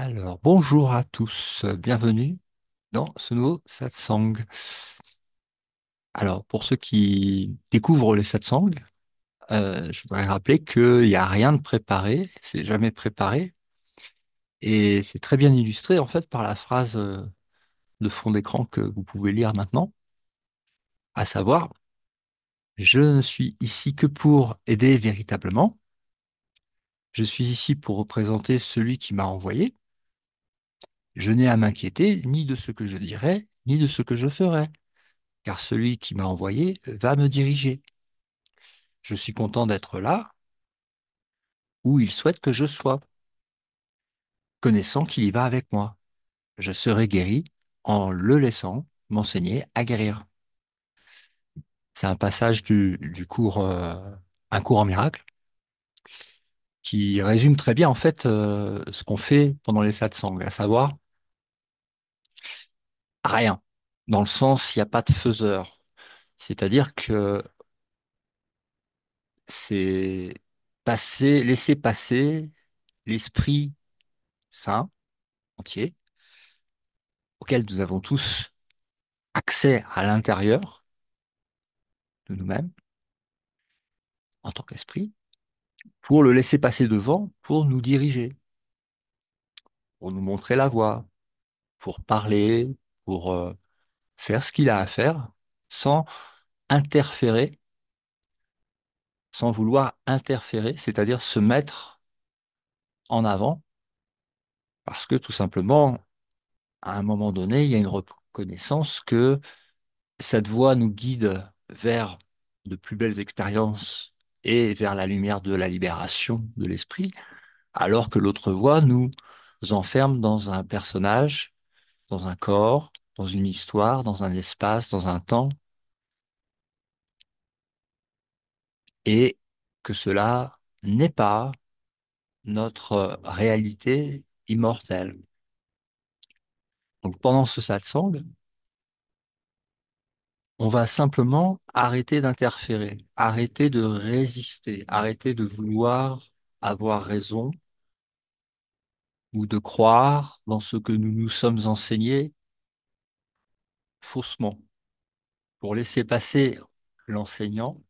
Alors, bonjour à tous, bienvenue dans ce nouveau satsang. Alors, pour ceux qui découvrent les satsangs, je voudrais rappeler qu'il n'y a rien de préparé, c'est jamais préparé, et c'est très bien illustré en fait par la phrase de fond d'écran que vous pouvez lire maintenant, à savoir, je ne suis ici que pour aider véritablement, je suis ici pour représenter celui qui m'a envoyé, je n'ai à m'inquiéter ni de ce que je dirai, ni de ce que je ferai, car celui qui m'a envoyé va me diriger. Je suis content d'être là où il souhaite que je sois, connaissant qu'il y va avec moi. Je serai guéri en le laissant m'enseigner à guérir. C'est un passage du cours Un cours en miracle qui résume très bien en fait ce qu'on fait pendant les satsangs, à savoir rien. Dans le sens, il n'y a pas de faiseur. C'est-à-dire que c'est laisser passer l'Esprit Saint entier, auquel nous avons tous accès à l'intérieur de nous-mêmes en tant qu'esprit, pour le laisser passer devant, pour nous diriger, pour nous montrer la voie, pour parler, pour faire ce qu'il a à faire, sans interférer, sans vouloir interférer, c'est-à-dire se mettre en avant, parce que tout simplement, à un moment donné, il y a une reconnaissance que cette voie nous guide vers de plus belles expériences et vers la lumière de la libération de l'esprit, alors que l'autre voie nous enferme dans un personnage, dans un corps, dans une histoire, dans un espace, dans un temps, et que cela n'est pas notre réalité immortelle. Donc pendant ce satsang, on va simplement arrêter d'interférer, arrêter de résister, arrêter de vouloir avoir raison ou de croire dans ce que nous nous sommes enseignés faussement, pour laisser passer l'enseignant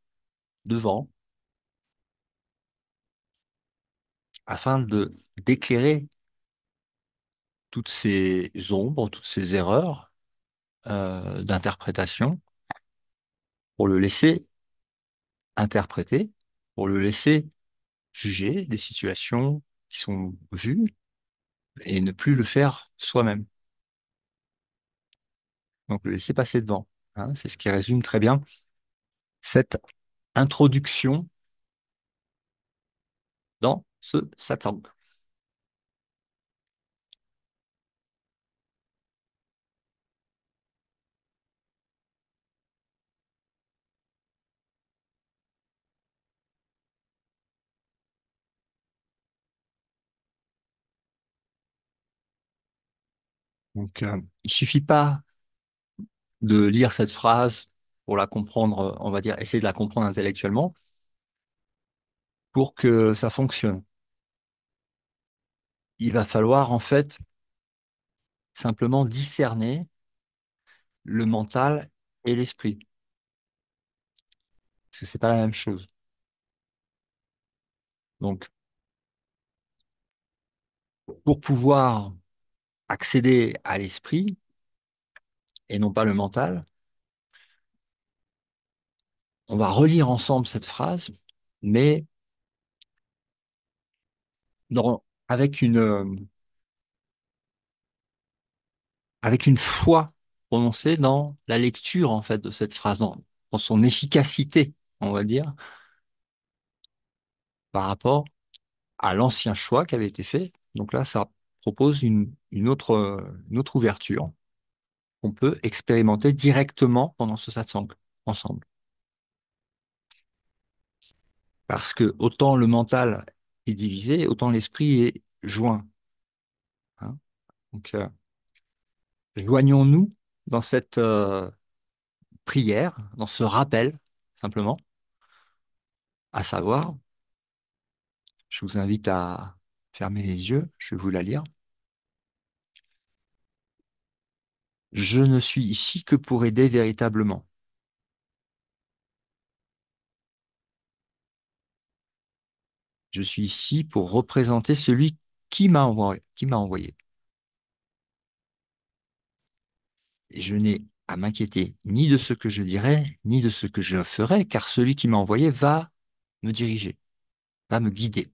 devant afin de d'éclairer toutes ces ombres, toutes ces erreurs d'interprétation, pour le laisser interpréter, pour le laisser juger des situations qui sont vues et ne plus le faire soi-même. Donc le laisser passer devant. Hein, c'est ce qui résume très bien cette introduction dans ce satsang. Donc il suffit pas de lire cette phrase pour la comprendre, on va dire, essayer de la comprendre intellectuellement pour que ça fonctionne. Il va falloir en fait simplement discerner le mental et l'esprit, parce que c'est pas la même chose. Donc, pour pouvoir accéder à l'esprit et non pas le mental, on va relire ensemble cette phrase, mais avec une foi prononcée dans la lecture en fait de cette phrase, dans son efficacité, on va dire, par rapport à l'ancien choix qui avait été fait. Donc là, ça propose une autre ouverture qu'on peut expérimenter directement pendant ce satsang, ensemble. Parce que autant le mental est divisé, autant l'esprit est joint. Hein. Donc, joignons-nous dans cette prière, dans ce rappel, simplement, à savoir, je vous invite à fermer les yeux, je vais vous la lire. Je ne suis ici que pour aider véritablement. Je suis ici pour représenter celui qui m'a envoyé. Et je n'ai à m'inquiéter ni de ce que je dirai, ni de ce que je ferai, car celui qui m'a envoyé va me diriger, va me guider.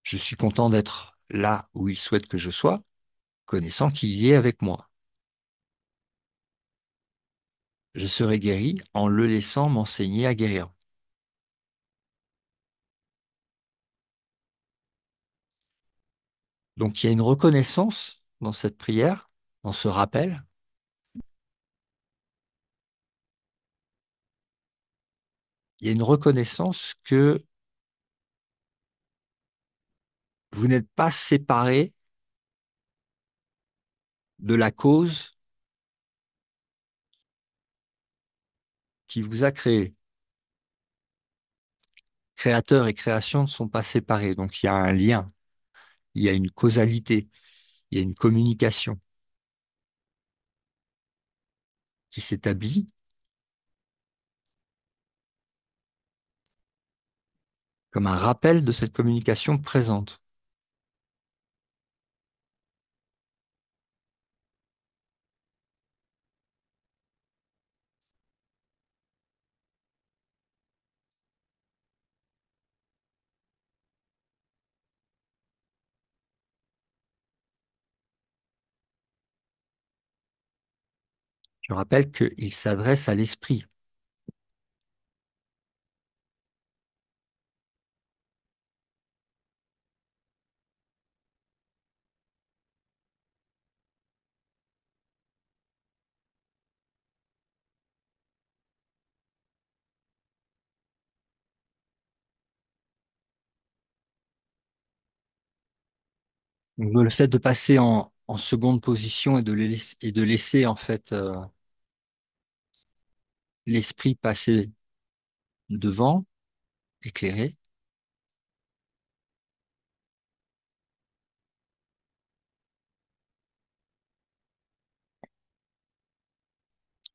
Je suis content d'être là où il souhaite que je sois, connaissant qu'il y est avec moi. Je serai guéri en le laissant m'enseigner à guérir. Donc il y a une reconnaissance dans cette prière, dans ce rappel. Il y a une reconnaissance que vous n'êtes pas séparé de la cause qui vous a créé. Créateur et création ne sont pas séparés, donc il y a un lien, il y a une causalité, il y a une communication qui s'établit comme un rappel de cette communication présente. Je rappelle qu'il s'adresse à l'esprit. Donc, le fait de passer en seconde position et et de laisser en fait l'esprit passer devant, éclairé,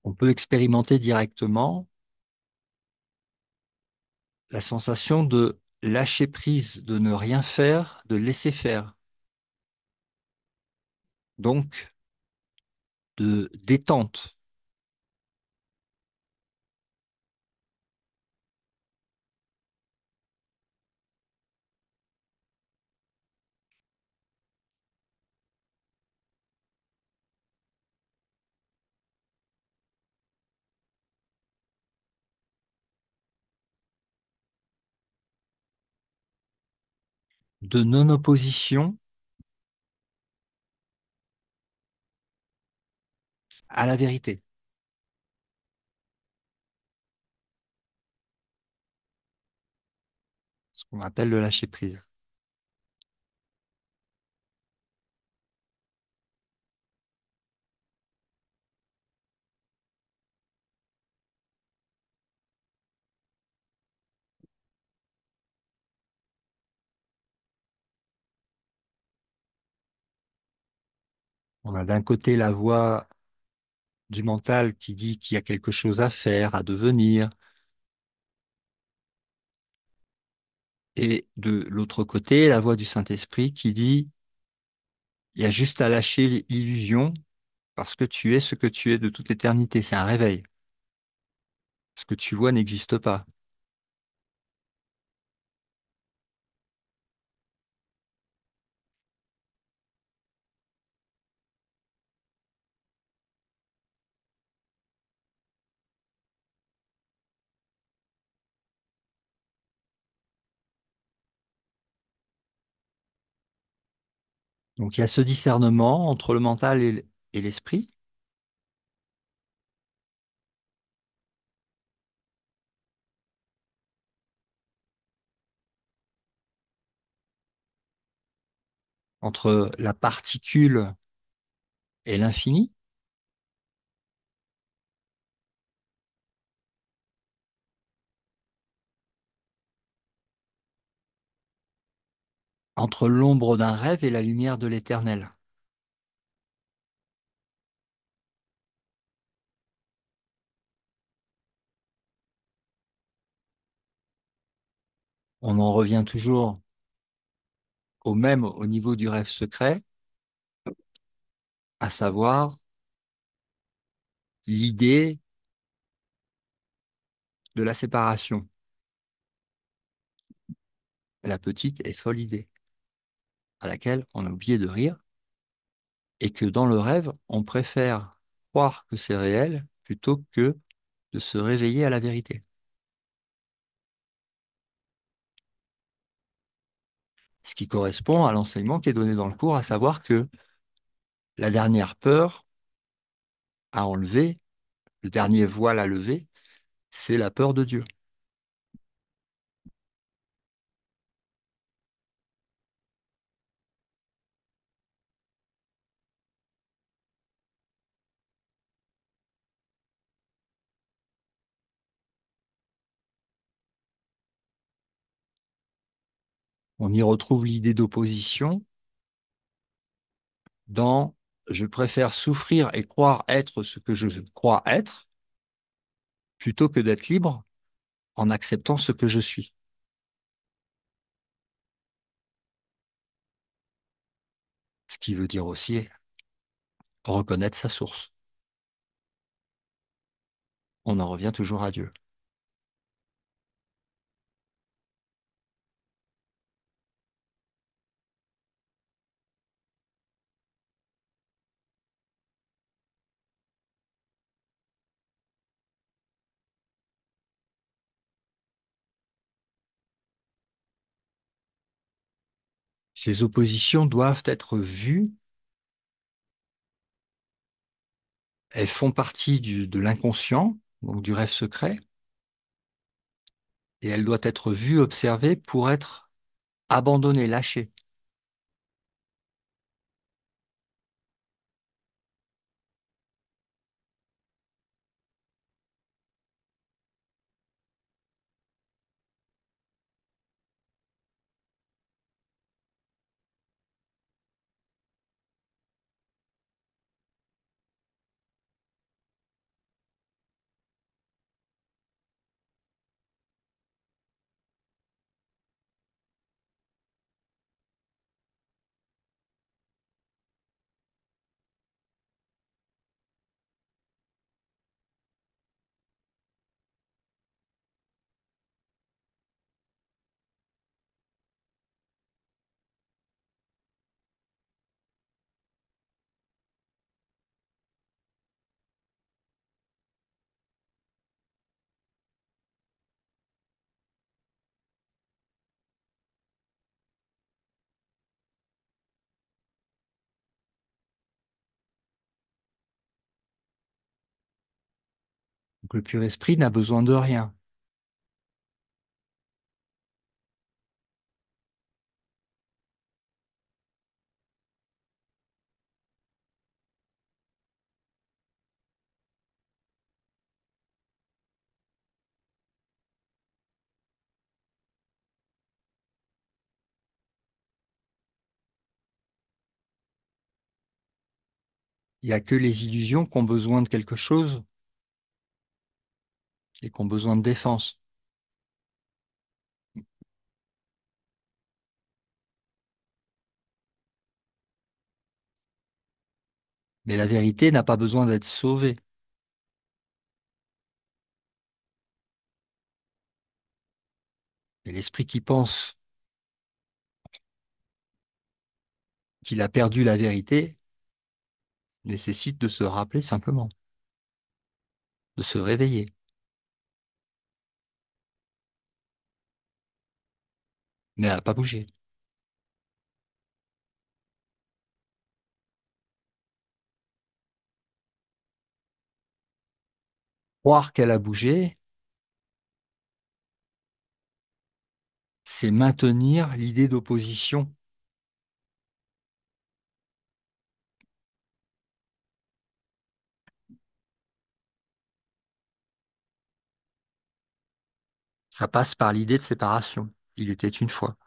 on peut expérimenter directement la sensation de lâcher prise, de ne rien faire, de laisser faire. Donc, de détente, de non-opposition à la vérité, ce qu'on appelle le lâcher prise. On a d'un côté la voix du mental qui dit qu'il y a quelque chose à faire, à devenir, et de l'autre côté, la voix du Saint-Esprit qui dit, il y a juste à lâcher l'illusion parce que tu es ce que tu es de toute éternité. C'est un réveil. Ce que tu vois n'existe pas. Donc il y a ce discernement entre le mental et l'esprit, entre la particule et l'infini, entre l'ombre d'un rêve et la lumière de l'éternel. On en revient toujours au même au niveau du rêve secret, à savoir l'idée de la séparation. La petite et folle idée à laquelle on a oublié de rire et que dans le rêve, on préfère croire que c'est réel plutôt que de se réveiller à la vérité. Ce qui correspond à l'enseignement qui est donné dans le cours, à savoir que la dernière peur à enlever, le dernier voile à lever, c'est la peur de Dieu. On y retrouve l'idée d'opposition dans je préfère souffrir et croire être ce que je crois être plutôt que d'être libre en acceptant ce que je suis. Ce qui veut dire aussi reconnaître sa source. On en revient toujours à Dieu. Ces oppositions doivent être vues, elles font partie de l'inconscient, donc du rêve secret, et elles doivent être vues, observées pour être abandonnées, lâchées. Donc le pur esprit n'a besoin de rien. Il n'y a que les illusions qui ont besoin de quelque chose et qui ont besoin de défense. Mais la vérité n'a pas besoin d'être sauvée. Et l'esprit qui pense qu'il a perdu la vérité nécessite de se rappeler simplement, de se réveiller. Mais elle n'a pas bougé. Croire qu'elle a bougé, c'est maintenir l'idée d'opposition. Ça passe par l'idée de séparation. Il était une fois.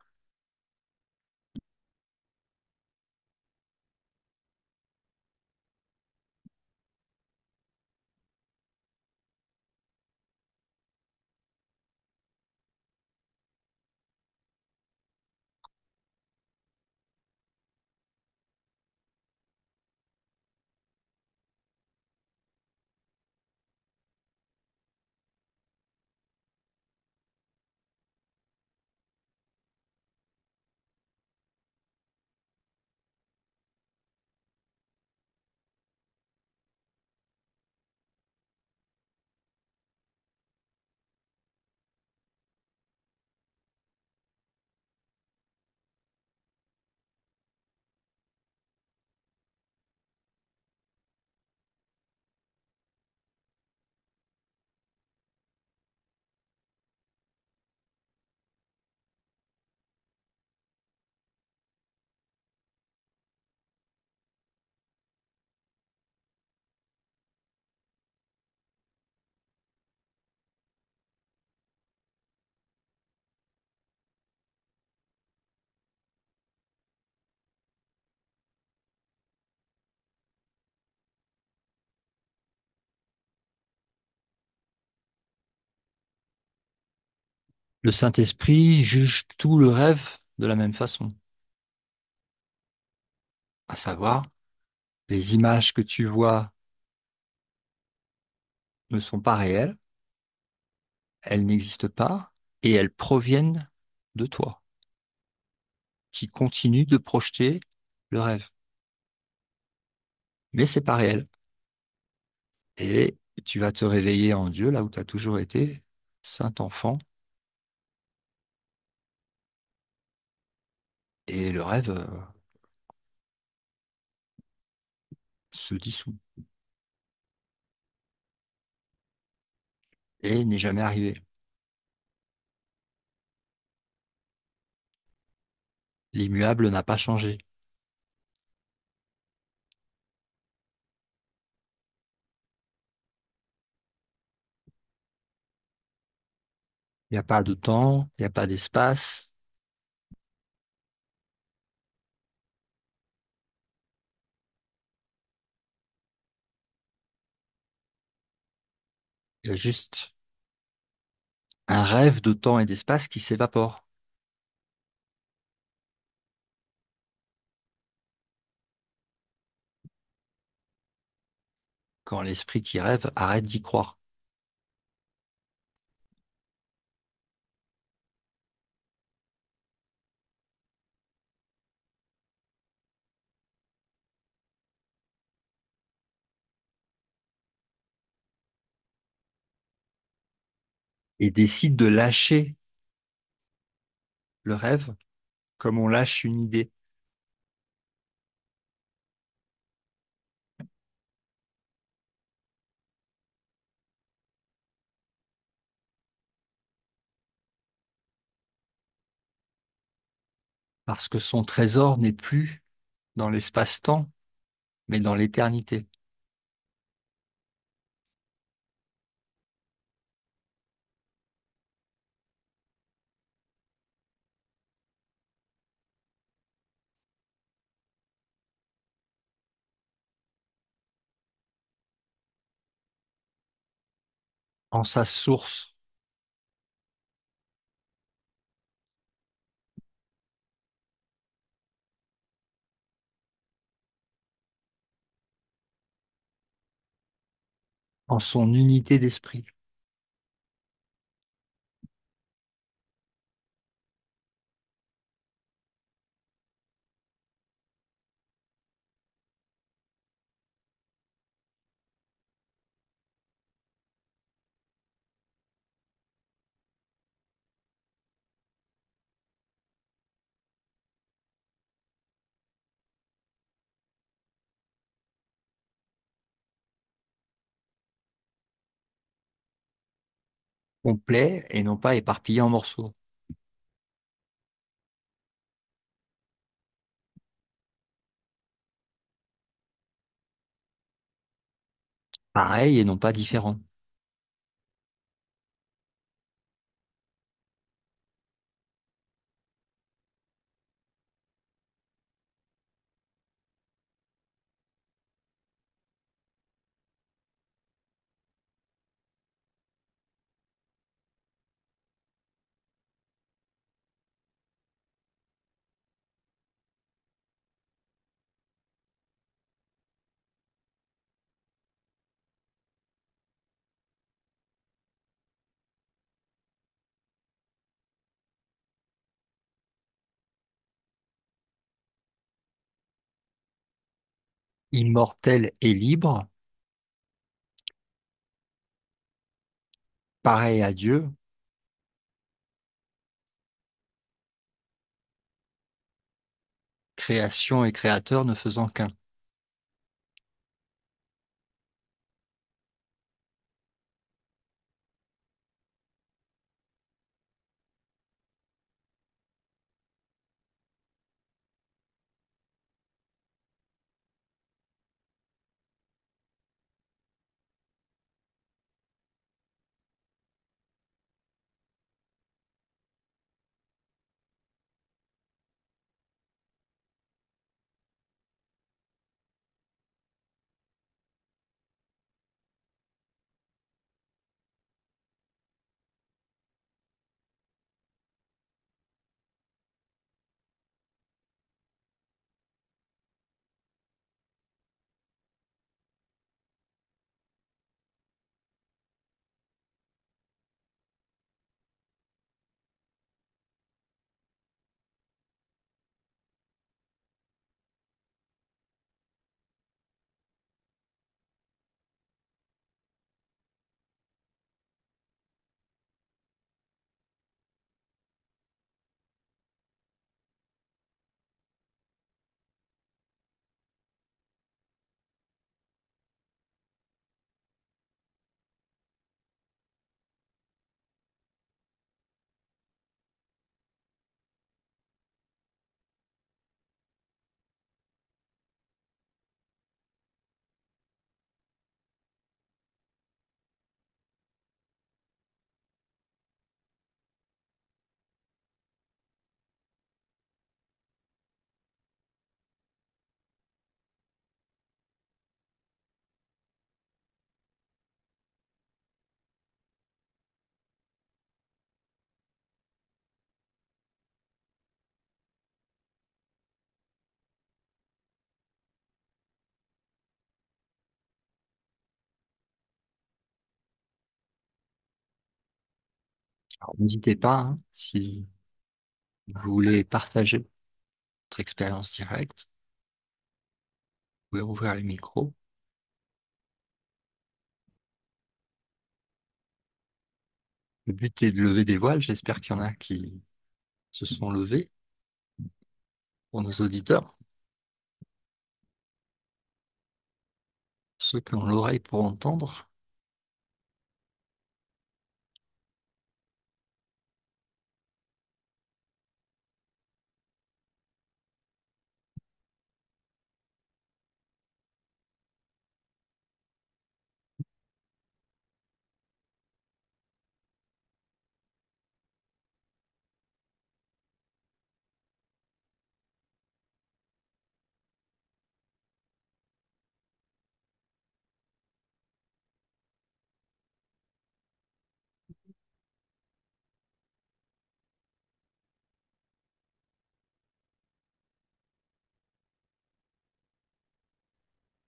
Le Saint-Esprit juge tout le rêve de la même façon, à savoir, les images que tu vois ne sont pas réelles, elles n'existent pas et elles proviennent de toi, qui continue de projeter le rêve. Mais c'est pas réel. Et tu vas te réveiller en Dieu, là où tu as toujours été, saint enfant, et le rêve se dissout et n'est jamais arrivé. L'immuable n'a pas changé. Il n'y a pas de temps, il n'y a pas d'espace, il y a juste un rêve de temps et d'espace qui s'évapore. Quand l'esprit qui rêve arrête d'y croire. Et décide de lâcher le rêve comme on lâche une idée. Parce que son trésor n'est plus dans l'espace-temps, mais dans l'éternité. En sa source, en son unité d'esprit. Complet et non pas éparpillé en morceaux. Pareil et non pas différent. Immortel et libre, pareil à Dieu, création et créateur ne faisant qu'un. Alors, n'hésitez pas, hein, si vous voulez partager votre expérience directe, vous pouvez ouvrir les micros. Le but est de lever des voiles. J'espère qu'il y en a qui se sont levés pour nos auditeurs. Ceux qui ont l'oreille pour entendre.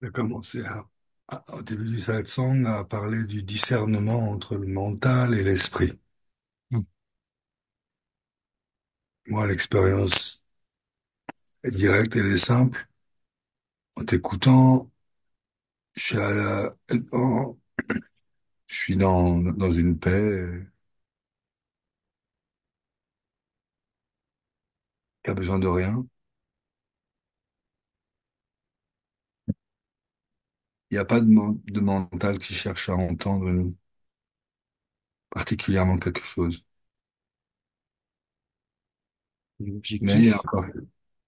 J'ai commencé au début du satsang à parler du discernement entre le mental et l'esprit. Hmm. Moi, l'expérience est directe, elle est simple. En t'écoutant, je suis, je suis dans une paix qui a besoin de rien. Il n'y a pas de mental qui cherche à entendre particulièrement quelque chose. Mais il y a L'objectif. encore,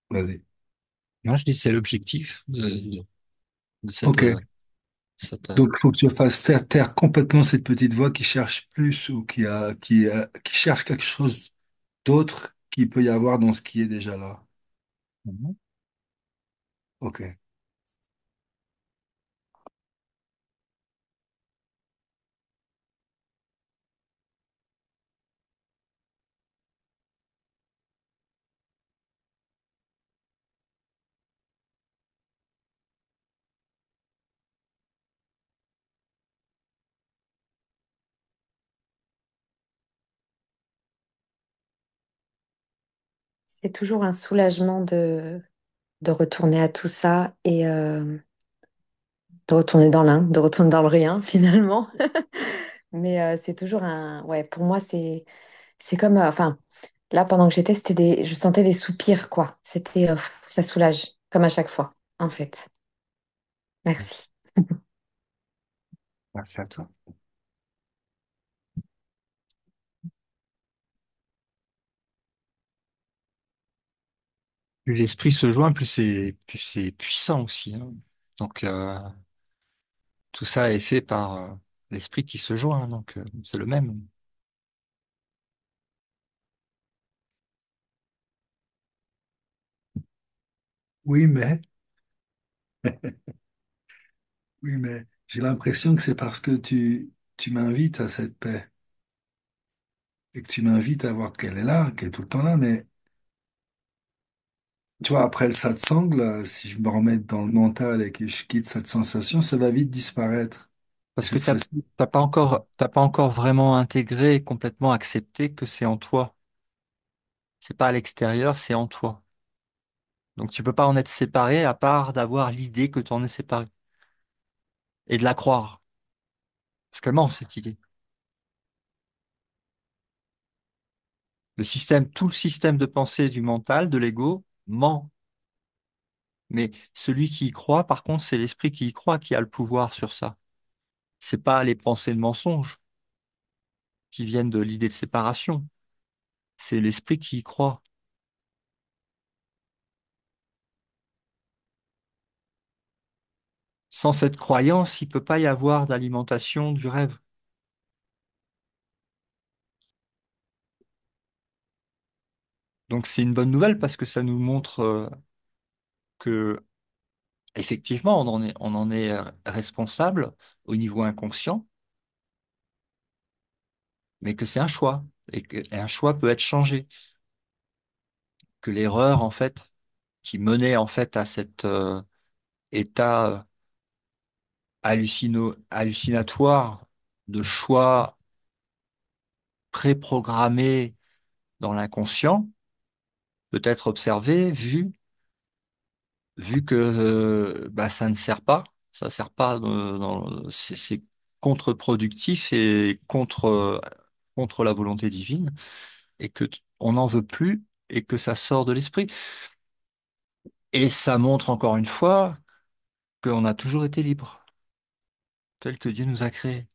vas-y. Non, je dis c'est l'objectif de Ok. cette, Donc, faut que je fasse taire complètement cette petite voix qui cherche plus ou qui cherche quelque chose d'autre qu'il peut y avoir dans ce qui est déjà là. Mhm. Ok. C'est toujours un soulagement de retourner à tout ça et de retourner dans l'un, de retourner dans le rien finalement. Mais c'est toujours un... Ouais, pour moi, c'est comme... enfin, là, pendant que j'étais, je sentais des soupirs, quoi. C'était... ça soulage, comme à chaque fois, en fait. Merci. Merci à toi. Plus l'esprit se joint, plus c'est puissant aussi, hein. Donc, tout ça est fait par l'esprit qui se joint, hein. Donc, c'est le même. Oui, mais, oui, mais j'ai l'impression que c'est parce que tu m'invites à cette paix et que tu m'invites à voir qu'elle est là, qu'elle est tout le temps là. Mais tu vois, après le satsang, là, si je me remets dans le mental et que je quitte cette sensation, ça va vite disparaître. Et Parce que cette fois-ci, t'as pas encore vraiment intégré et complètement accepté que c'est en toi. C'est pas à l'extérieur, c'est en toi. Donc, tu peux pas en être séparé à part d'avoir l'idée que tu en es séparé et de la croire. Parce qu'elle ment, cette idée. Tout le système de pensée du mental, de l'ego, ment. Mais celui qui y croit, par contre, c'est l'esprit qui y croit qui a le pouvoir sur ça. C'est pas les pensées de mensonge qui viennent de l'idée de séparation. C'est l'esprit qui y croit. Sans cette croyance, il peut pas y avoir d'alimentation du rêve. Donc c'est une bonne nouvelle parce que ça nous montre que effectivement on en est responsable au niveau inconscient, mais que c'est un choix et un choix peut être changé. Que l'erreur en fait qui menait en fait à cet état hallucinatoire de choix préprogrammé dans l'inconscient, peut être observé, vu que bah, ça ne sert pas, ça sert pas, c'est contre-productif et contre la volonté divine, et que on n'en veut plus et que ça sort de l'esprit. Et ça montre encore une fois qu'on a toujours été libre, tel que Dieu nous a créés.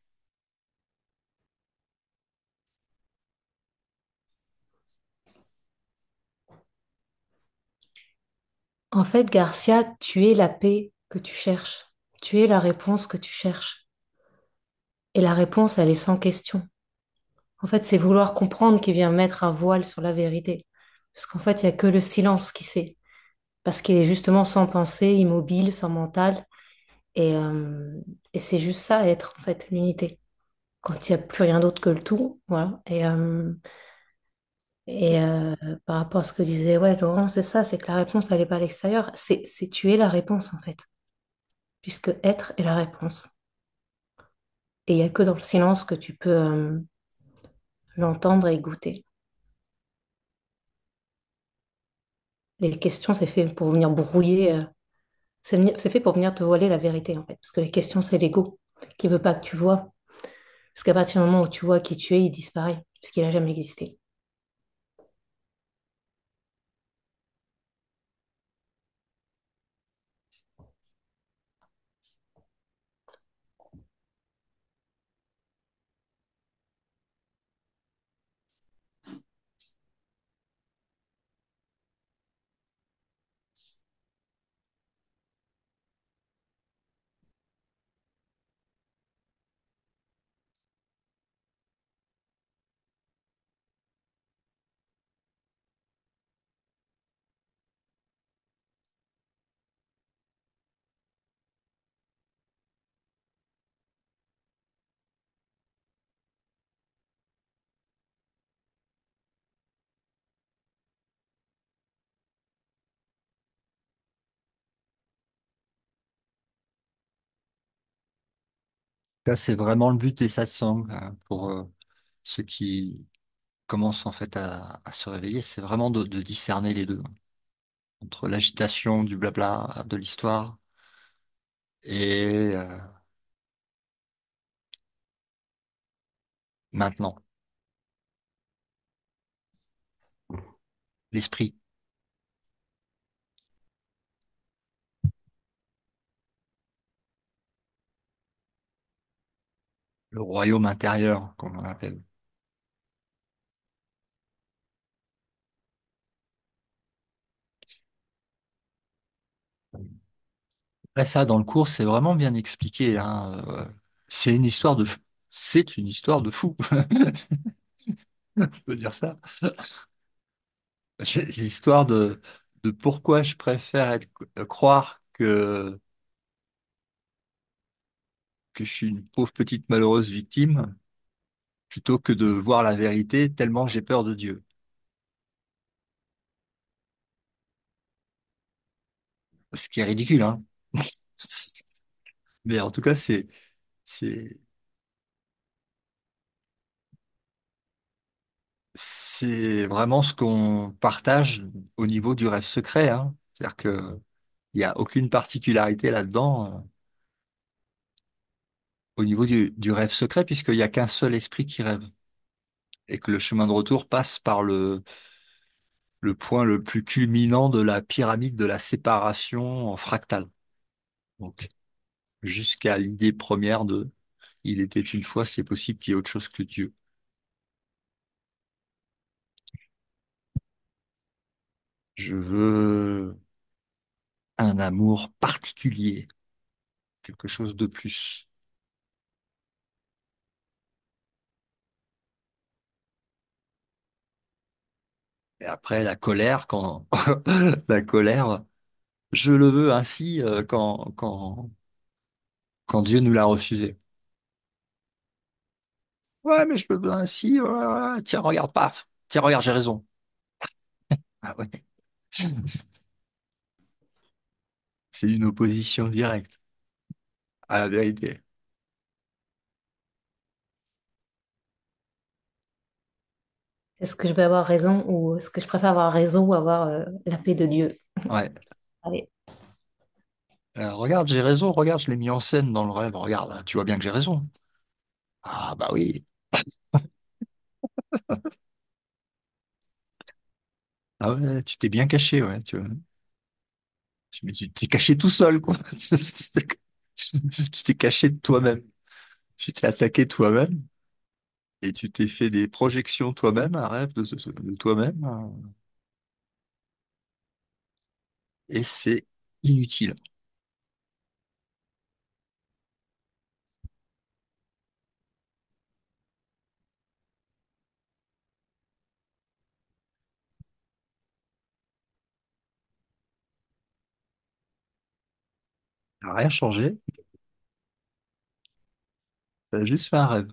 En fait, Garcia, tu es la paix que tu cherches. Tu es la réponse que tu cherches. Et la réponse, elle est sans question. En fait, c'est vouloir comprendre qui vient mettre un voile sur la vérité. Parce qu'en fait, il n'y a que le silence qui sait. Parce qu'il est justement sans pensée, immobile, sans mental. Et, euh, et c'est juste ça, être, en fait, l'unité. Quand il n'y a plus rien d'autre que le tout. Voilà. Par rapport à ce que disait ouais, Laurent, c'est ça, c'est que la réponse, elle n'est pas à l'extérieur. C'est tu es la réponse, en fait. Puisque être est la réponse. Et il n'y a que dans le silence que tu peux l'entendre et goûter. Les questions, c'est fait pour venir brouiller. C'est fait pour venir te voiler la vérité, en fait. Parce que les questions, c'est l'ego qui veut pas que tu vois. Parce qu'à partir du moment où tu vois qui tu es, il disparaît, puisqu'il n'a jamais existé. Là, c'est vraiment le but des satsangs, hein, pour ceux qui commencent en fait à se réveiller, c'est vraiment de discerner les deux, hein, entre l'agitation du blabla de l'histoire et maintenant, l'esprit, le royaume intérieur, comme on l'appelle. Après ça, dans le cours, c'est vraiment bien expliqué, hein, c'est une histoire de, c'est une histoire de fou. Je peux dire ça. C'est l'histoire de pourquoi je préfère croire que je suis une pauvre petite malheureuse victime plutôt que de voir la vérité tellement j'ai peur de Dieu. Ce qui est ridicule, hein. Mais en tout cas, c'est, c'est vraiment ce qu'on partage au niveau du rêve secret, hein. C'est-à-dire que il n'y a aucune particularité là-dedans, au niveau du rêve secret, puisqu'il n'y a qu'un seul esprit qui rêve. Et que le chemin de retour passe par le point le plus culminant de la pyramide de la séparation en fractal. Donc, jusqu'à l'idée première de il était une fois, c'est possible qu'il y ait autre chose que Dieu. Je veux un amour particulier, quelque chose de plus. Et après, la colère, quand la colère, je le veux ainsi quand Dieu nous l'a refusé. Ouais, mais je le veux ainsi. Ouais, ouais, ouais. Tiens, regarde, paf. Tiens, regarde, j'ai raison. Ah ouais. C'est une opposition directe à la vérité. Est-ce que je vais avoir raison ou est-ce que je préfère avoir raison ou avoir la paix de Dieu? Ouais. Allez. Regarde, j'ai raison, regarde, je l'ai mis en scène dans le rêve. Regarde, tu vois bien que j'ai raison. Ah bah oui. Ah ouais, tu t'es bien caché, ouais, tu vois. Mais tu t'es caché tout seul, quoi. Tu t'es caché de toi-même. Tu t'es attaqué toi-même et tu t'es fait des projections toi-même, un rêve de toi-même. Et c'est inutile. Ça n'a rien changé. T'as juste fait un rêve.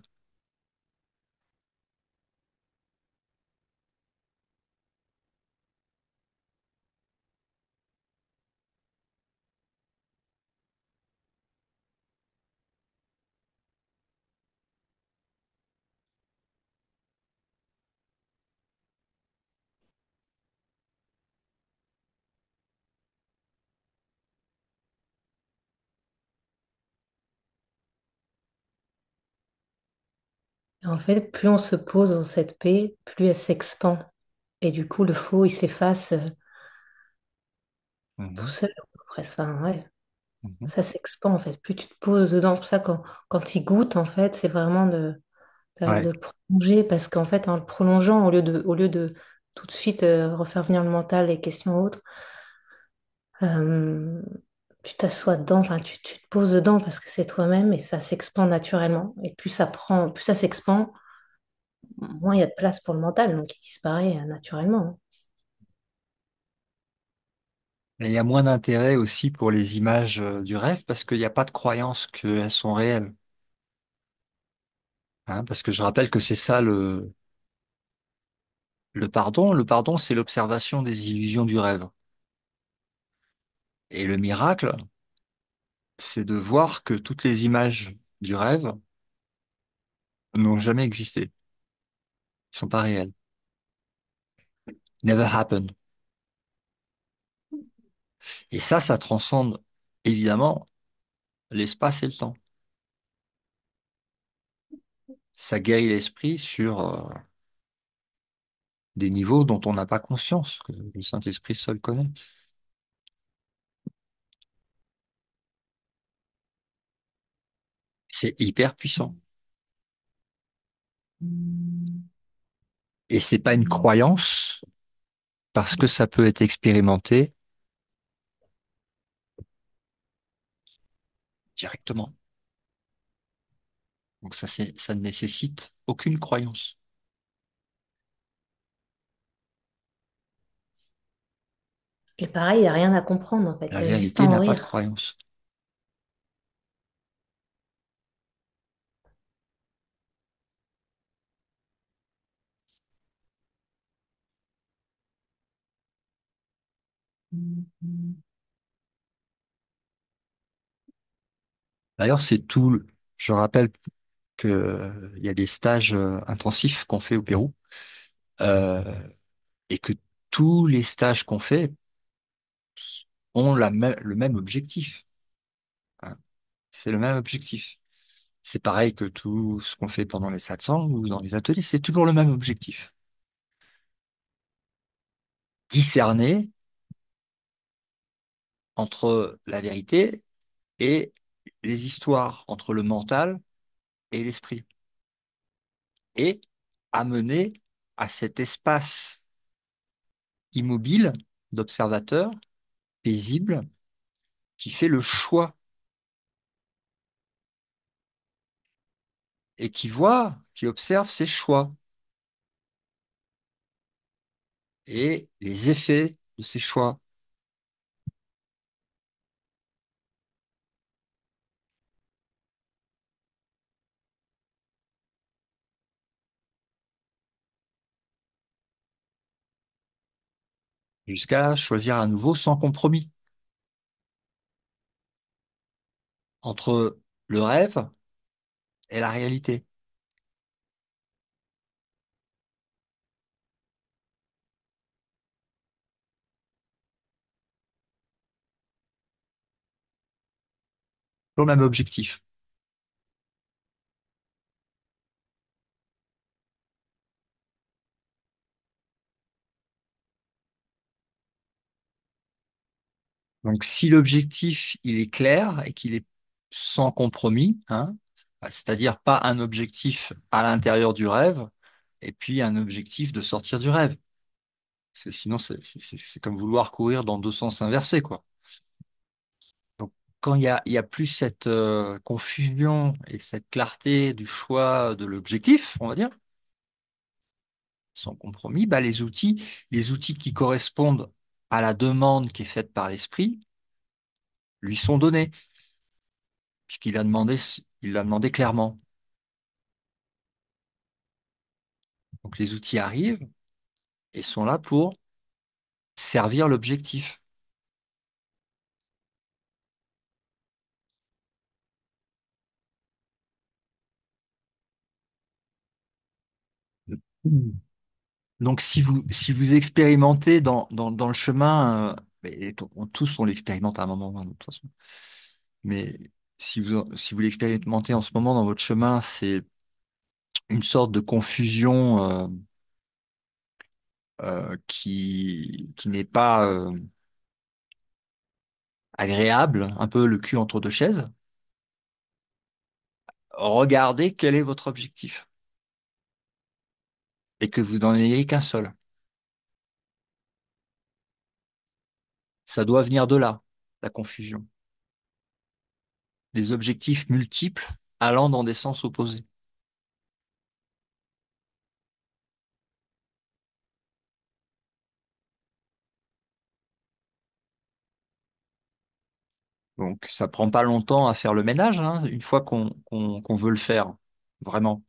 Et en fait, plus on se pose dans cette paix, plus elle s'expand. Et du coup, le faux, il s'efface tout Mhm, seul, presque. Enfin, ouais, mhm. ça s'expand en fait. Plus tu te poses dedans. Pour ça, quand il goûte, en fait, c'est vraiment Ouais. de prolonger. Parce qu'en fait, en le prolongeant, au lieu de tout de suite refaire venir le mental, les questions autres, euh, tu t'assois dedans, enfin, tu te poses dedans parce que c'est toi-même et ça s'expand naturellement. Et plus ça s'expand, moins il y a de place pour le mental, donc il disparaît naturellement. Et il y a moins d'intérêt aussi pour les images du rêve parce qu'il n'y a pas de croyance qu'elles sont réelles. Hein, parce que je rappelle que c'est ça le pardon. Le pardon, c'est l'observation des illusions du rêve. Et le miracle, c'est de voir que toutes les images du rêve n'ont jamais existé. Ils sont pas réels. Never happened. Et ça transcende évidemment l'espace et le temps. Ça guérit l'esprit sur des niveaux dont on n'a pas conscience, que le Saint-Esprit seul connaît. C'est hyper puissant. Et c'est pas une croyance parce que ça peut être expérimenté directement. Donc ça ne nécessite aucune croyance. Et pareil, il n'y a rien à comprendre en fait, La il y a juste à vérité en n'a pas de rire. croyance. D'ailleurs, c'est tout. Je rappelle que il y a des stages intensifs qu'on fait au Pérou euh, et que tous les stages qu'on fait ont le même objectif. Hein. C'est le même objectif. C'est pareil que tout ce qu'on fait pendant les satsangs ou dans les ateliers, c'est toujours le même objectif. Discerner entre la vérité et les histoires, entre le mental et l'esprit, et amener à cet espace immobile d'observateur paisible qui fait le choix et qui voit, qui observe ses choix et les effets de ses choix, jusqu'à choisir à nouveau sans compromis entre le rêve et la réalité. le même objectif. Donc, si l'objectif, il est clair et qu'il est sans compromis, hein, c'est-à-dire pas un objectif à l'intérieur du rêve et puis un objectif de sortir du rêve. Parce que sinon, c'est comme vouloir courir dans deux sens inversés, quoi. Donc, quand il y a plus cette confusion et cette clarté du choix de l'objectif, on va dire, sans compromis, bah, les outils qui correspondent à la demande qui est faite par l'esprit lui sont donnés, il l'a demandé clairement. Donc les outils arrivent et sont là pour servir l'objectif. Mm. Donc si vous expérimentez dans le chemin, et tous on l'expérimente à un moment ou à un autre, de toute façon, mais si vous l'expérimentez en ce moment dans votre chemin, c'est une sorte de confusion qui n'est pas agréable, un peu le cul entre deux chaises. Regardez quel est votre objectif et que vous n'en ayez qu'un seul. Ça doit venir de là, la confusion. Des objectifs multiples allant dans des sens opposés. Donc, ça prend pas longtemps à faire le ménage, hein, une fois qu'on veut le faire, vraiment.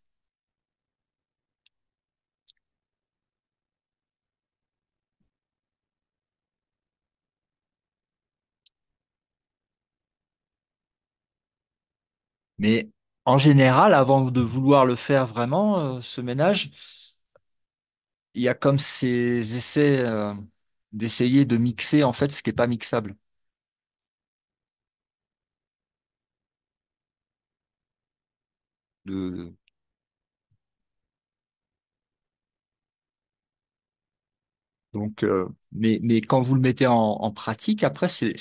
Mais en général, avant de vouloir le faire vraiment, ce ménage, il y a comme ces essais d'essayer de mixer en fait ce qui n'est pas mixable. De, donc, mais quand vous le mettez en pratique, après, c'est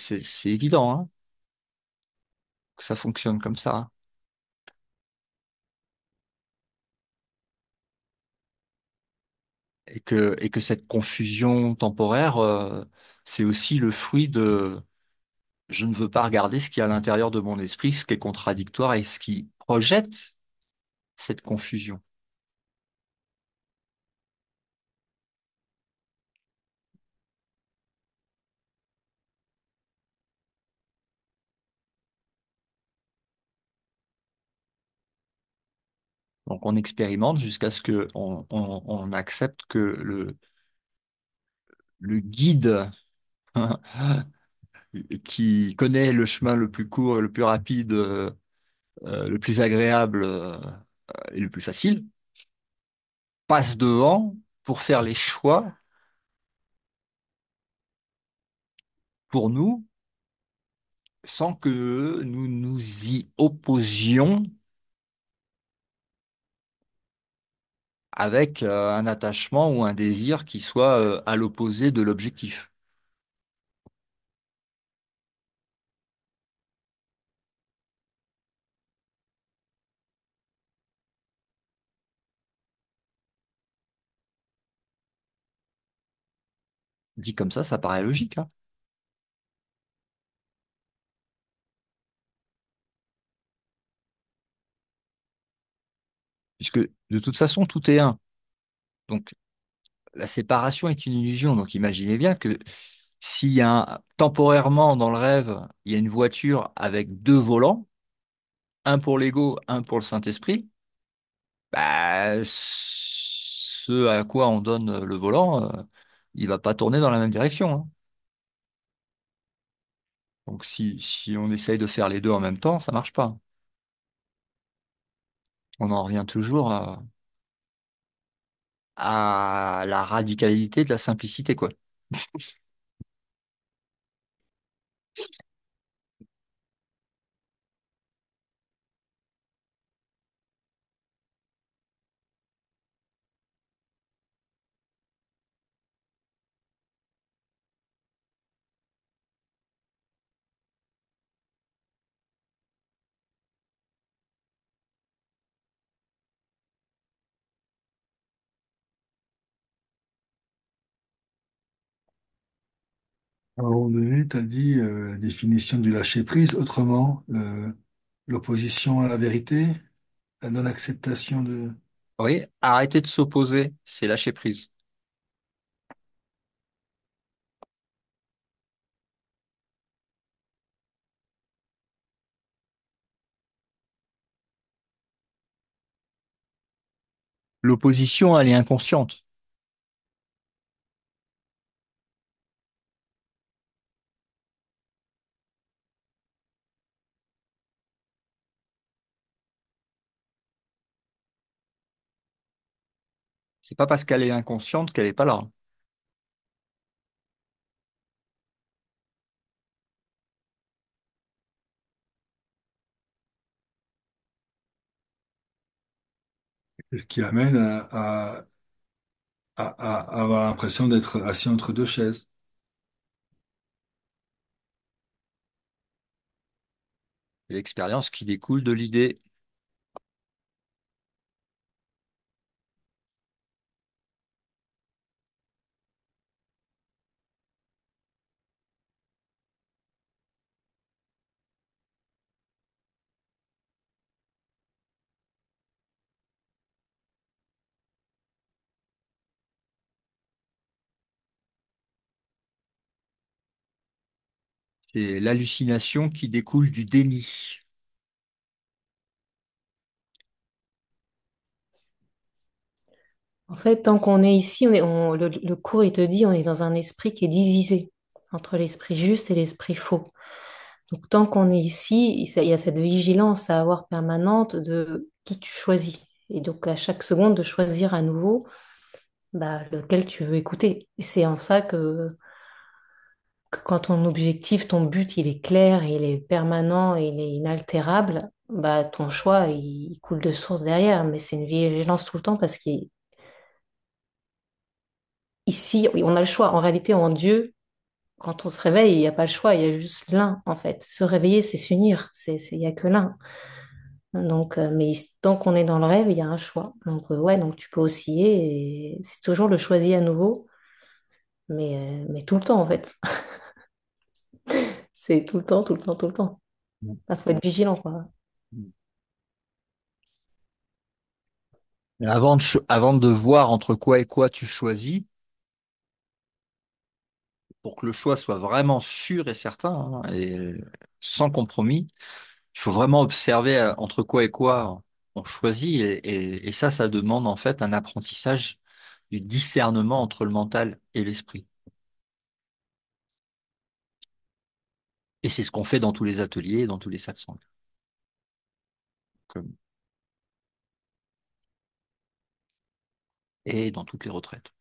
évident hein, que ça fonctionne comme ça, hein. Et que cette confusion temporaire, c'est aussi le fruit de je ne veux pas regarder ce qui est à l'intérieur de mon esprit, ce qui est contradictoire et ce qui projette cette confusion. Donc on expérimente jusqu'à ce que on accepte que le guide qui connaît le chemin le plus court, le plus rapide, le plus agréable et le plus facile, passe devant pour faire les choix pour nous sans que nous nous y opposions avec un attachement ou un désir qui soit à l'opposé de l'objectif. Dit comme ça paraît logique, hein, puisque de toute façon, tout est un. Donc, la séparation est une illusion. Donc, imaginez bien que s'il y a temporairement dans le rêve, il y a une voiture avec deux volants, un pour l'ego, un pour le Saint-Esprit, bah, ce à quoi on donne le volant, il va pas tourner dans la même direction, hein. Donc, si on essaye de faire les deux en même temps, ça marche pas. On en revient toujours à la radicalité de la simplicité, quoi. À un moment donné, tu as dit la définition du lâcher-prise, autrement, l'opposition à la vérité, la non-acceptation de... Oui, arrêter de s'opposer, c'est lâcher prise. L'opposition, elle est inconsciente. C'est pas parce qu'elle est inconsciente qu'elle est pas là. C'est ce qui amène à avoir l'impression d'être assis entre deux chaises. C'est l'expérience qui découle de l'idée. C'est l'hallucination qui découle du déni. En fait, tant qu'on est ici, le cours, il te dit, on est dans un esprit qui est divisé entre l'esprit juste et l'esprit faux. Donc, tant qu'on est ici, il y a cette vigilance à avoir permanente de qui tu choisis. Et donc, à chaque seconde, de choisir à nouveau bah, lequel tu veux écouter. Et c'est en ça que quand ton objectif, ton but, il est clair, il est permanent, il est inaltérable, bah, ton choix, il coule de source derrière. Mais c'est une vigilance tout le temps parce qu'ici, oui, on a le choix. En réalité, en Dieu, quand on se réveille, il n'y a pas le choix, il y a juste l'un, en fait. Se réveiller, c'est s'unir, il n'y a que l'un. Donc, mais tant qu'on est dans le rêve, il y a un choix. Donc, ouais, donc tu peux osciller et c'est toujours le choisi à nouveau, mais tout le temps, en fait. C'est tout le temps, tout le temps, tout le temps. Il faut être vigilant, quoi. Mais avant de voir entre quoi et quoi tu choisis, pour que le choix soit vraiment sûr et certain, hein, et sans compromis, il faut vraiment observer entre quoi et quoi on choisit. Et ça, ça demande en fait un apprentissage du discernement entre le mental et l'esprit. Et c'est ce qu'on fait dans tous les ateliers, dans tous les satsangs, comme- et dans toutes les retraites.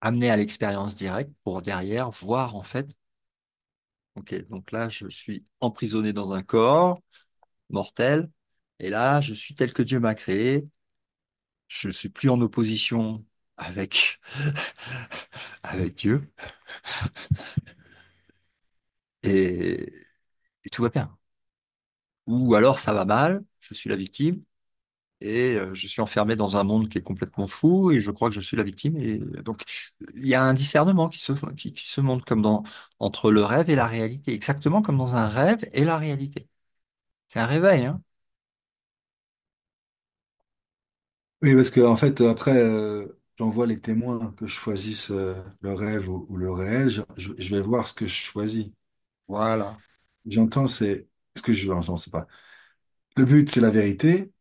Amener à l'expérience directe pour derrière voir en fait, ok, donc là, je suis emprisonné dans un corps mortel, et là, je suis tel que Dieu m'a créé. Je suis plus en opposition avec, avec Dieu, et, et tout va bien. Ou alors ça va mal, je suis la victime, et je suis enfermé dans un monde qui est complètement fou, et je crois que je suis la victime. Et donc, il y a un discernement qui se montre comme entre le rêve et la réalité, exactement comme dans un rêve et la réalité. C'est un réveil, hein. Oui, parce que en fait, après, j'envoie les témoins que je choisisse le rêve ou le réel. Je vais voir ce que je choisis. Voilà. J'entends, c'est ce que je veux entendre, c'est pas. Le but, c'est la vérité.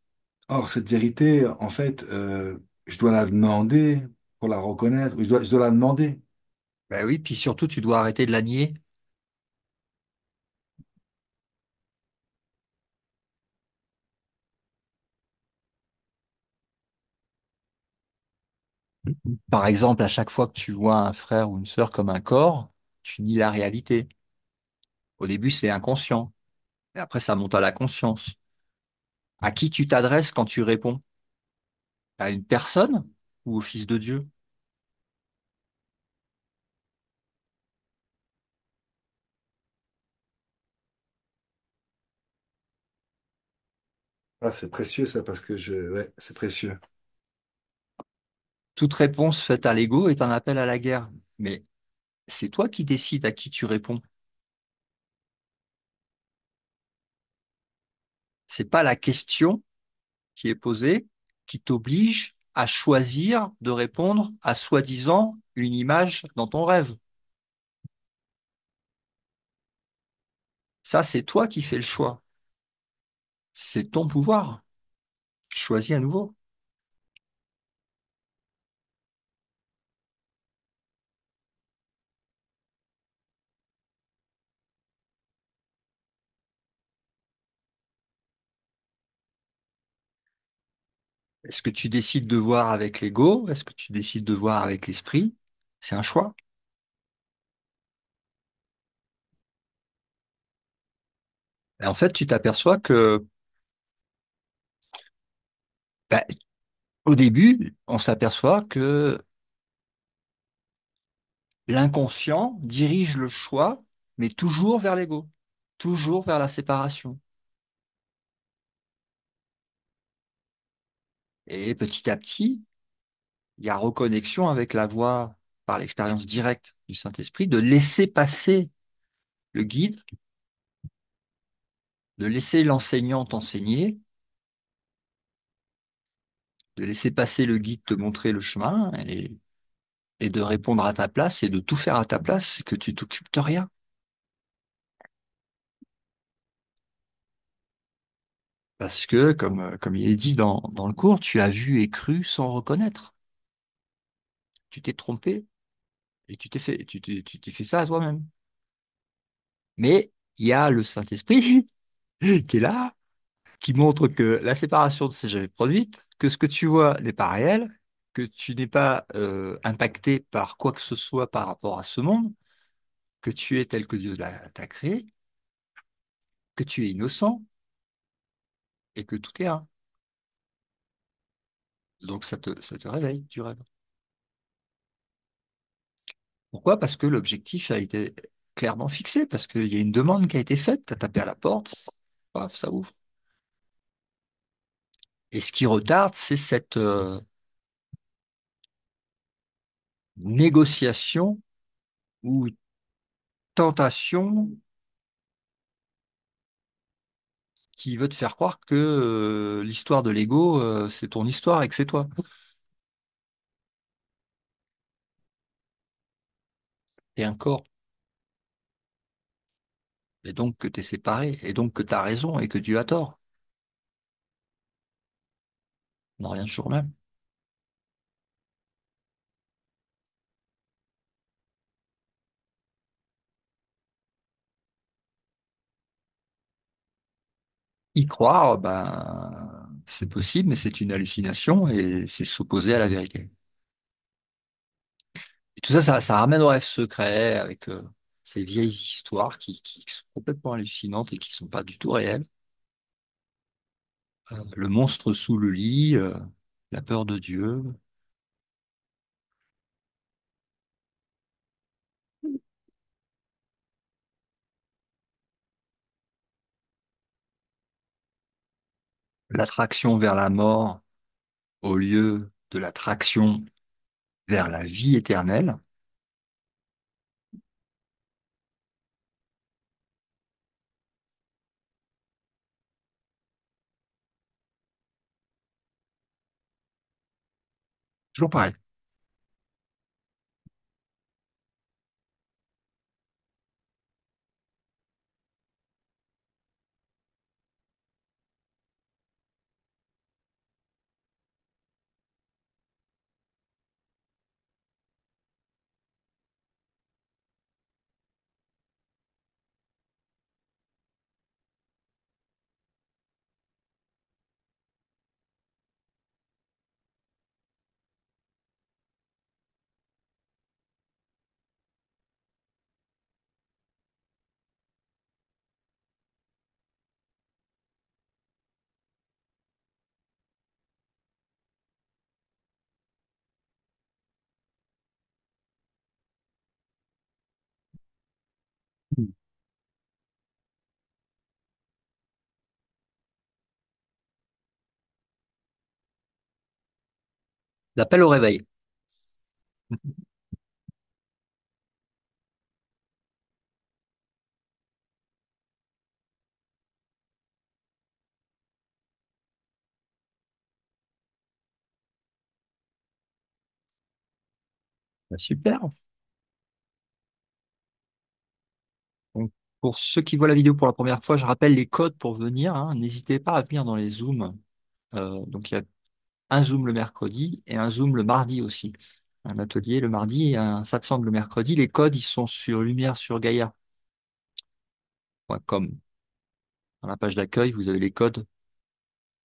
Or, cette vérité, en fait, je dois la demander pour la reconnaître. Je dois la demander. Ben oui, puis surtout, tu dois arrêter de la nier. Par exemple, à chaque fois que tu vois un frère ou une sœur comme un corps, tu nies la réalité. Au début, c'est inconscient, et après, ça monte à la conscience. À qui tu t'adresses quand tu réponds? À une personne ou au Fils de Dieu? Ah, c'est précieux ça parce que ouais, c'est précieux. Toute réponse faite à l'ego est un appel à la guerre. Mais c'est toi qui décides à qui tu réponds. C'est pas la question qui est posée qui t'oblige à choisir de répondre à soi-disant une image dans ton rêve. Ça, c'est toi qui fais le choix. C'est ton pouvoir. Choisis à nouveau. Est-ce que tu décides de voir avec l'ego? Est-ce que tu décides de voir avec l'esprit? C'est un choix. Et en fait, tu t'aperçois que, bah, au début, on s'aperçoit que l'inconscient dirige le choix, mais toujours vers l'ego, toujours vers la séparation. Et petit à petit, il y a reconnexion avec la voix par l'expérience directe du Saint-Esprit, de laisser passer le guide, de laisser l'enseignant t'enseigner, de laisser passer le guide te montrer le chemin et de répondre à ta place et de tout faire à ta place, c'est que tu t'occupes de rien. Parce que, comme il est dit dans le cours, tu as vu et cru sans reconnaître. Tu t'es trompé et tu t'es fait ça à toi-même. Mais il y a le Saint-Esprit qui est là, qui montre que la séparation ne s'est jamais produite, que ce que tu vois n'est pas réel, que tu n'es pas impacté par quoi que ce soit par rapport à ce monde, que tu es tel que Dieu t'a créé, que tu es innocent et que tout est un. Donc ça te réveille du rêve. Pourquoi? Parce que l'objectif a été clairement fixé, parce qu'il y a une demande qui a été faite, tu as tapé à la porte, paf, ça ouvre. Et ce qui retarde, c'est cette négociation ou tentation qui veut te faire croire que l'histoire de l'ego, c'est ton histoire et que c'est toi. Et un corps. Et donc que tu es séparé. Et donc que tu as raison et que Dieu a tort. Non, rien de jour même. Y croire, ben, c'est possible, mais c'est une hallucination et c'est s'opposer à la vérité. Et tout ça, ça ramène au rêve secret avec ces vieilles histoires qui sont complètement hallucinantes et qui sont pas du tout réelles. Le monstre sous le lit, la peur de Dieu, l'attraction vers la mort au lieu de l'attraction vers la vie éternelle. Toujours pareil. L'appel au réveil. Bah, super. Donc, pour ceux qui voient la vidéo pour la première fois, je rappelle les codes pour venir, hein. N'hésitez pas à venir dans les Zooms. Donc, il y a un Zoom le mercredi et un Zoom le mardi aussi. Un atelier le mardi et un satsang le mercredi. Les codes, ils sont sur lumière-sur-gaia.com. Dans la page d'accueil, vous avez les codes,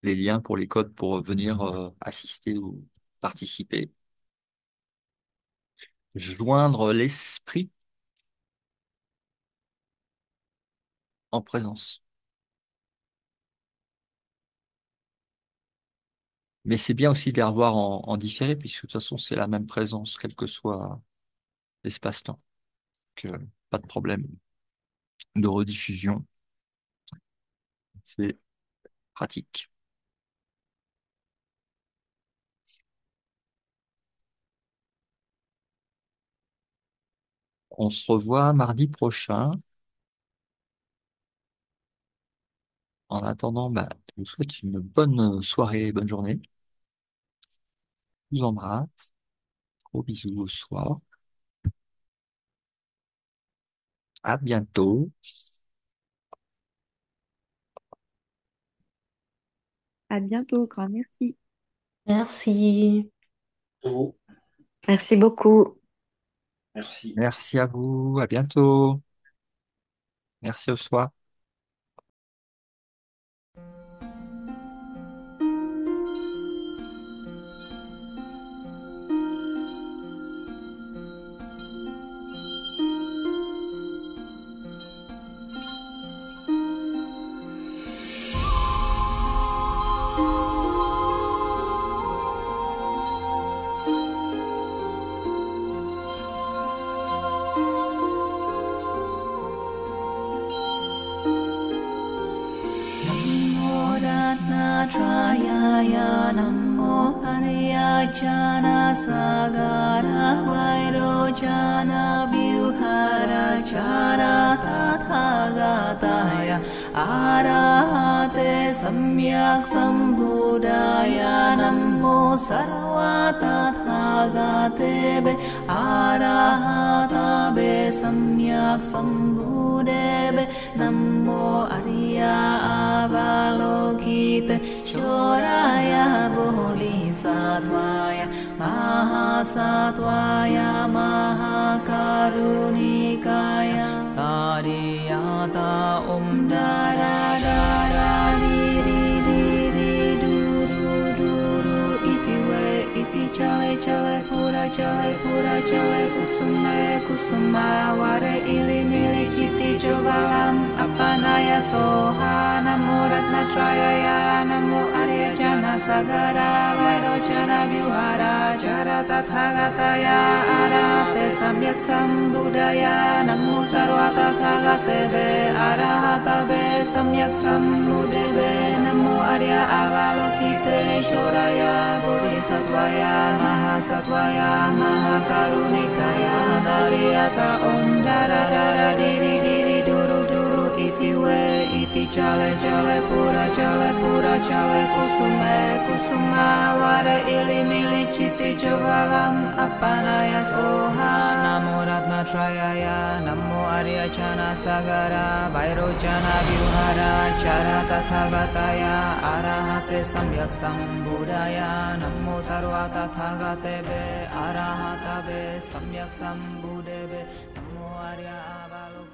les liens pour les codes pour venir assister ou participer. Joindre l'esprit en présence. Mais c'est bien aussi de les revoir en différé, puisque de toute façon, c'est la même présence, quel que soit l'espace-temps. Donc, pas de problème de rediffusion. C'est pratique. On se revoit mardi prochain. En attendant, bah, je vous souhaite une bonne soirée, bonne journée. Je vous embrasse. Gros bisous au soir. À bientôt. À bientôt, grand merci. Merci. Merci beaucoup. Merci. Merci à vous. À bientôt. Merci au soir. Namo Ratnatrayaya Namo Ariyajana Sagara Vairojana Vyuhara Chara Tathagataya Arahate Samyak Sambudaya Namo Sarva Tathagatebe Arahatabe Samyak Sambudebe Namo Arya Avalokite Shoraya Bodhisattvaya Mahasattvaya Mahakarunikaya Tariyata Om Dara Dara Diri Diri Duru Duru Iti We Iti Chale Chale Pura Chale Kusume Kusuma Ware Ili Mili Citi Jovalam Apanaya Soha Namo Ratnatrayaya Namo Aryajana Sagara Vairojana Vyuhara Jara Tathagataya Arahate Samyak Sambudaya Namo Sarva Tathagatebe Arahatabe Samyak Sambudebe Namo Arya Avalokite Shoraya Bodhisattvaya Mahasattvaya Mahakarunikaya Dariyata Om Dara Dara Diri Diri Duru Duru Iti We Iti Chale Chale Pura Chale Kusume Kusuma Ware Ili Mili Citi Jovalam Apanaya Soha Namo Ratnatrayaya Namo Aryajana Sagara Vairojana Vyuhara Chara Tathagataya Arahate Samyak Sambudaya Namo Sarva Tathagatebe Arahatabe Samyak Sambudebe Namo Arya Avalokite